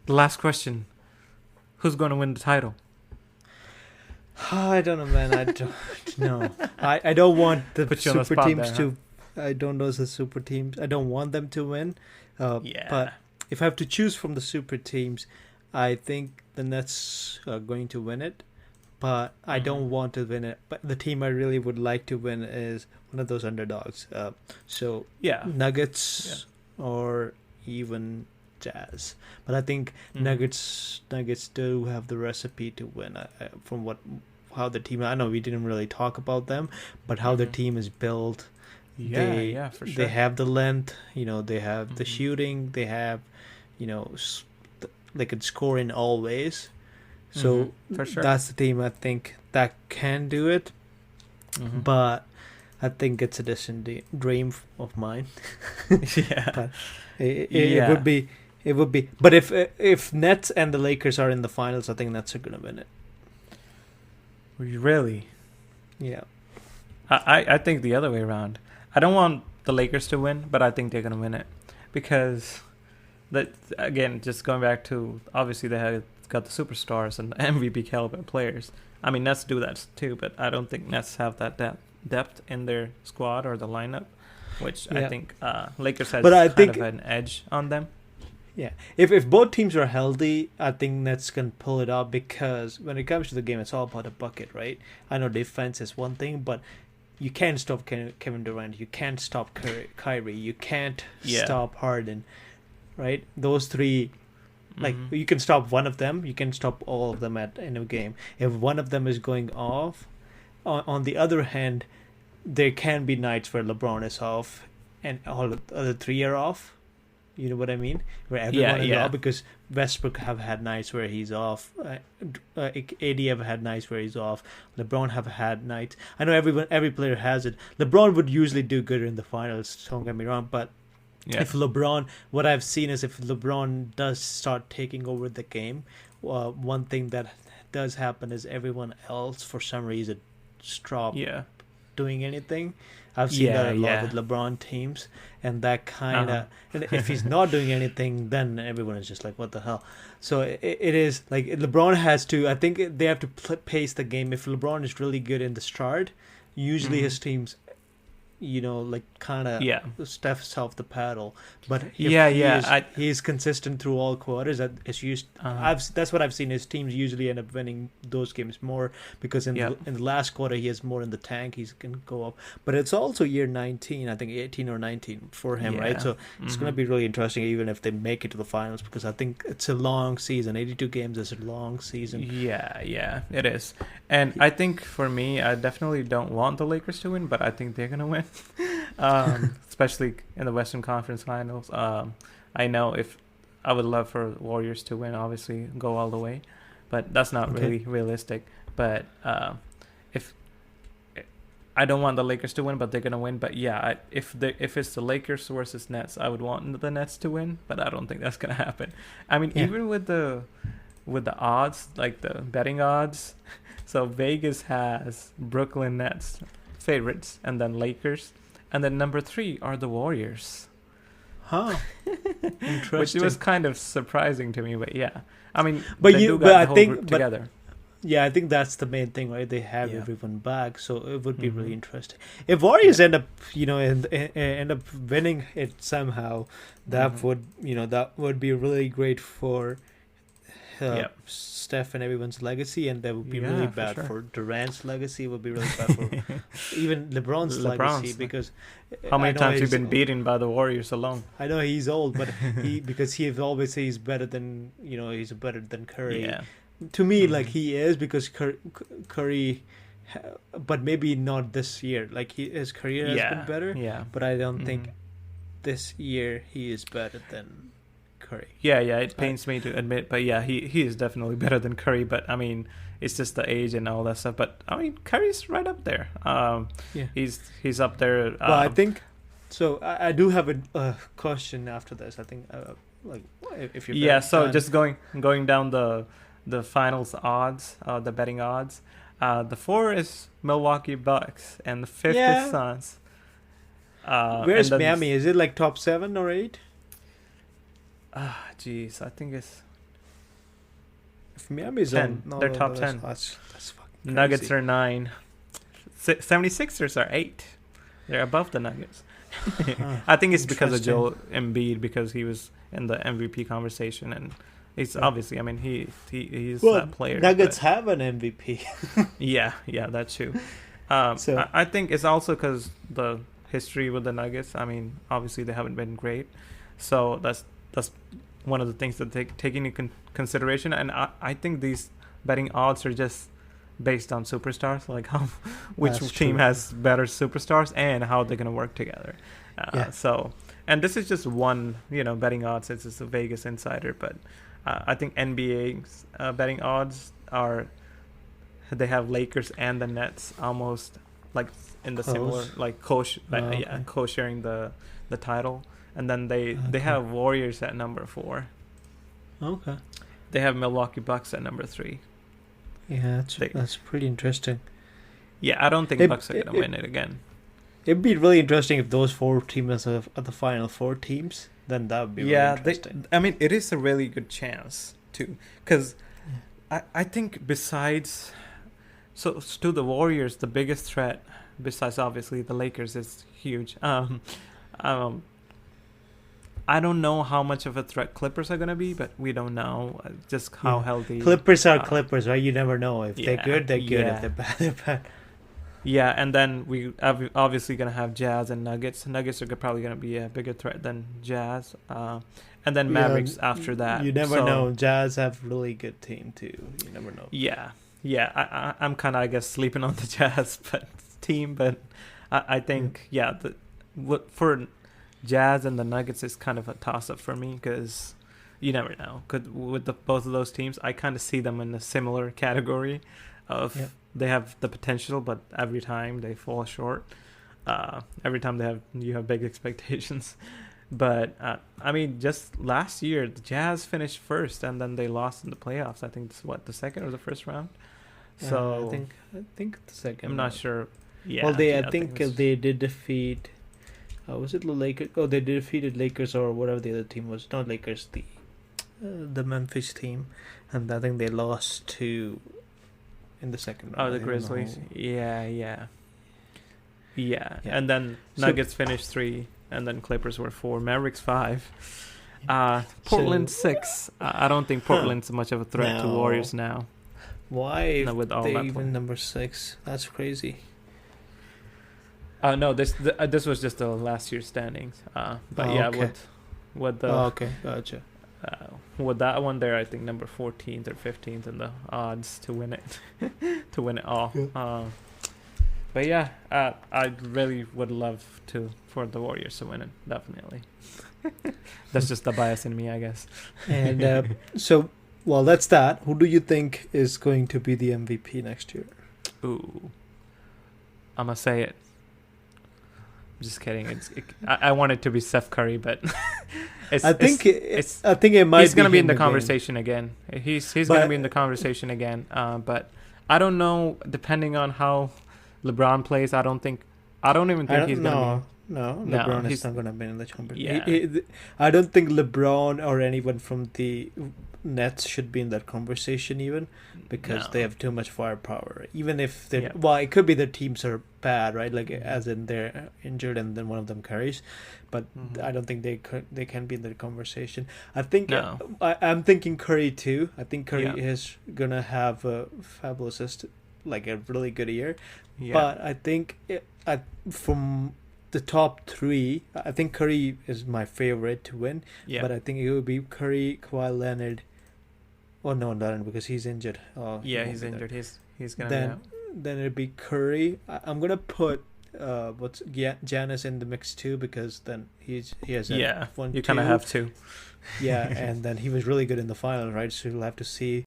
The last question: who's going to win the title? I don't know, man. I don't know. I don't want the Put you on the super spot teams there, huh? to. I don't know the super teams. I don't want them to win. Yeah. But if I have to choose from the super teams, I think the Nets are going to win it. But I Mm-hmm. don't want to win it. But the team I really would like to win is one of those underdogs. So Yeah. Yeah. Nuggets or even Jazz. But I think Mm-hmm. Nuggets do have the recipe to win. From what how the team. I know we didn't really talk about them, but how the Mm-hmm. team is built. Yeah. They Yeah. For they sure. have the length. They have the Mm-hmm. shooting. They have, you know, they can score in all ways. Mm-hmm. So For sure. that's the team I think that can do it. Mm-hmm. But I think it's a distant dream of mine. Yeah. But it Yeah. would be But if Nets and the Lakers are in the finals, I think Nets are gonna win it. Really? Yeah, I think the other way around. I don't want the Lakers to win, but I think they're gonna win it because that again, just going back to obviously they have got the superstars and the MVP caliber players. I mean, Nets do that too, but I don't think Nets have that depth in their squad or the lineup, which I yeah. think Lakers But has I kind of think an edge on them. yeah, if both teams are healthy, I think Nets can pull it off because when it comes to the game, it's all about a bucket, right? I know defense is one thing, but you can't stop Kevin Durant. You can't stop Kyrie. You can't Yeah. stop Harden, right? Those three, like Mm-hmm. you can stop one of them. You can stop all of them in a game. If one of them is going off, on the other hand, there can be nights where LeBron is off and all the other three are off. You know what I mean? Where Yeah. everyone is Yeah. off because Westbrook have had nights where he's off. AD have had nights where he's off. LeBron have had nights. I know every player has it. LeBron would usually do good in the finals. Don't get me wrong, but Yeah. if LeBron, what I've seen is if LeBron does start taking over the game, one thing that does happen is everyone else for some reason stop Yeah. doing anything. I've seen that Yeah. a lot with Yeah. LeBron teams, and that Uh kind huh. of. And if he's not doing anything, then everyone is just like, "What the hell?" So it is like LeBron has to. I think they have to pace the game. If LeBron is really good in the start, usually Mm-hmm. his teams like kind of Yeah. steps off the paddle. But if Yeah. Yeah. he is consistent through all quarters, that is used. Uh, That's what I've seen. His teams usually end up winning those games more because yeah. in the last quarter he has more in the tank. He can go up. But it's also year 19, I think 18 or 19 for him, right? Yeah. So it's Mm-hmm. gonna be really interesting, even if they make it to the finals, because I think it's a long season. 82 games is a long season. Yeah, yeah, it is. And I think for me, I definitely don't want the Lakers to win, but I think they're gonna win. Especially in the Western Conference Finals. I know if I would love for Warriors to win, obviously go all the way, but that's not Okay. really realistic. But if I don't want the Lakers to win, but they're gonna win. But yeah, if it's the Lakers versus Nets, I would want the Nets to win, but I don't think that's gonna happen. I mean, Yeah. even with the odds, like the betting odds, so Vegas has Brooklyn Nets favorites, and then Lakers, and then number 3 are the Warriors, Huh. which Interesting. was kind of surprising to me. But yeah, I mean, But they you, do but got I the whole think, group but together. yeah, I think that's the main thing, right? They have Yeah. everyone back, so it would be Mm-hmm. really interesting. If Warriors Yeah. end up, end up winning it somehow, Mm-hmm. that would be really great for Yeah. Steph and everyone's legacy, and that would be really Yeah, for bad sure. for Durant's legacy. It would be really bad for even LeBron's legacy LeBron's. because How I many know times you've he's been beaten by the Warriors alone? I know he's old, but because he always says he's better than he's better than Curry. Yeah. To me, like Mm-hmm. he is because Curry, but maybe not this year. Like his career has been Yeah. better, Yeah. but I don't Mm-hmm. think this year he is better than Curry. Yeah, yeah, it I, pains me to admit, but yeah, he is definitely better than Curry. But I mean, it's just the age and all that stuff. But I mean, Curry's right up there. yeah, He's up there. but I think so. I do have a question after this. I think like if you're Yeah. So done. just going down the finals odds, the betting odds. The 4 is Milwaukee Bucks, and the 5th Yeah. is Suns. Where's and then Miami? Is it like top 7 or 8? jeez, I think it's If Miami's 10. on, no, They're no, top no, 10. that's fucking The Nuggets crazy. are 9. 76ers are 8. They're above the Nuggets. Huh, I think it's because of interesting. Joel Embiid, because he was in the MVP conversation, and it's Yeah. obviously, I mean, he's Well, that player. Nuggets But have an MVP, yeah, that's true. so I think it's also because the history with the Nuggets. I mean, obviously they haven't been great, so that's one of the things that take into consideration. And I think these betting odds are just based on superstars, like how which that's team true. has better superstars and how they're gonna work together. Yeah. So, and this is just one, betting odds. It's a Vegas insider, but I think NBA's betting odds are, they have Lakers and the Nets almost like in the similar, Close. like Oh, okay. co-sharing the title, and then they Okay. have Warriors at number 4. Okay. They have Milwaukee Bucks at number 3. Yeah, They, that's pretty interesting. yeah, I don't think It, Bucks are it, gonna it, win it again. it'd be really interesting if those 4 teams are the final 4 teams. Then that would be really Yeah, interesting. I mean, it is a really good chance too, because I think besides, so to the Warriors, the biggest threat besides obviously the Lakers is huge. Um, I don't know how much of a threat Clippers are gonna be, but we don't know just how Yeah. healthy. Clippers are uh, Clippers, right? You never know. If they're Yeah, good, they're good. If yeah, they're bad, they're bad. yeah, and then we obviously gonna have Jazz and Nuggets. Nuggets are probably gonna be a bigger threat than Jazz, and then Yeah, Mavericks after that. you never So, know. Jazz have really good team too. You never know. yeah, yeah. I'm kind of, I guess, sleeping on the Jazz but team, but I think what for Jazz and the Nuggets is kind of a toss up for me, because you never know. Could with both of those teams, I kind of see them in a similar category of, Yeah. they have the potential, but every time they fall short. Every time you have big expectations. But I mean, just last year the Jazz finished first, and then they lost in the playoffs. I think it's the second or the first round. So I think the second. I'm not round. sure. Yeah, Well, yeah, I think it was- they did defeat. Was it the Lakers? Oh, they defeated Lakers or whatever the other team was. Not Lakers, the Memphis team, and I think they lost to in the second round. Oh, I the don't know Grizzlies. who. Yeah. Yeah. And then So- Nuggets finished 3, and then Clippers were 4, Mavericks 5, Portland 6. I don't think Portland's much of a threat to No. Warriors now. Why With all they that even play. number 6? That's crazy. No, this was just the last year's standings. But Oh, yeah, okay. with the Oh, okay, gotcha. with that one there, I think number 14th or 15th in the odds to win it, to win it all. Yeah. But yeah, I really would love for the Warriors to win it, definitely. That's just the bias in me, I guess. And so, well, that's that. Who do you think is going to be the MVP next year? Ooh, I'm gonna say it. Just kidding. I want it to be Steph Curry, but I think it might. he's gonna be in him the again. conversation again. He's But- gonna be in the conversation again. But I don't know. Depending on how LeBron plays, I don't even think he's gonna be. No, No, LeBron he's- is not going to be in the competition. Yeah. I don't think LeBron or anyone from the Nets should be in that conversation even, because No. they have too much firepower. Even if they, Yeah. well, it could be their teams are bad, right? Like as in they're injured and then one of them carries, but Mhm. I don't think they can be in that conversation. I think No. I'm thinking Curry too. I think Curry Yeah. is gonna have a fabulous, like a really good year. Yeah. But I think from the top 3, I think Curry is my favorite to win. yeah. But I think it would be Curry, Kawhi Leonard. Oh no, Leonard, because he's injured. Oh, he yeah, won't he's be there. injured. He's gonna Then be out. then it'd be Curry. I'm gonna put Giannis in the mix too, because then he has a Yeah, 1, you kind of 2. have to. Yeah, and then he was really good in the final, right? So you'll have to see